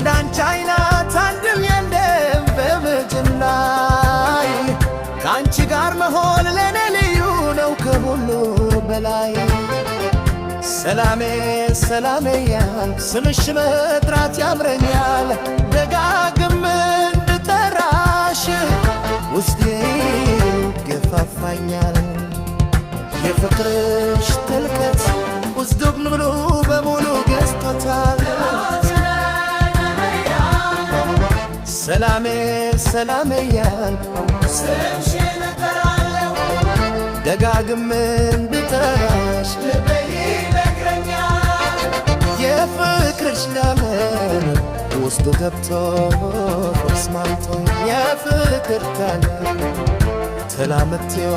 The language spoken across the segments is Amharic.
እንዳንቺ አይነት አንድም የለም በምድር ላይ ካንቺ ጋር መሆን ለኔ ልዩ ነው ከሁሉ በላይ ሰላሜ ሰላሜ ያልክ ስምሽ መጥራት ያምረኛል ደጋግም እንድጠራሽ ውስጤ ገፋፋኛል የፍቅርሽ ጥልቀት ውስጡን ሙሉ በሙሉ ገዝቶታል ሰላሜ ሰላሜ ያልክ ስምሽን እጠራለሁ ደጋግም እንድጠራሽ ልቤ ይነግረኛል የፍቅርሽ ለምን ውስጡ ገብቶ ተስማምቶ የፍቅር ካለ ተላምቴዋ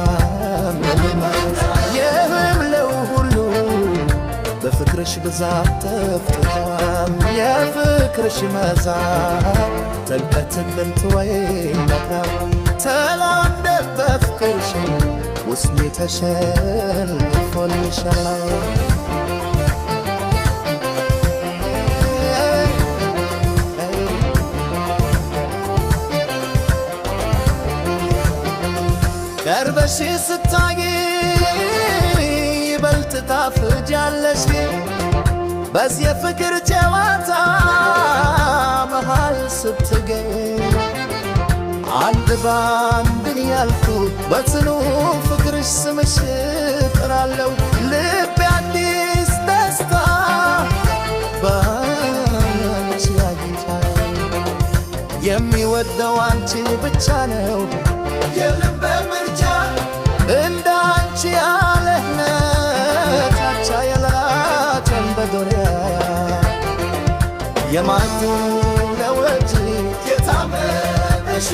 ምልማት የህምለው ሁሉ በፍቅርሽ ብዛት ተፍቷል የፍቅርሽ መዛት ጥልቀትን ልንትወይ ነግረው ተላምደ በፍቅርሽ ውስጤ ተሸንፎልሻል ቀርበሽ ስታይ ይበልጥ ታፍጃለሽ በዚህ የፍቅር ጨዋታ መሃል ስትገኝ አንድ ባንድ ያልኩ በጽኑ ፍቅርሽ ስምሽ እጠራለሁ ልቤ አዲስ ደስታ ባንቺ አግኝቷል የሚወደው አንቺ ብቻ ነው የልቤ ምርጫ እንዳንቺ ያለህነት አቻ የላቸን በዶሪያ የማቱ ለወጅ የታመነሽ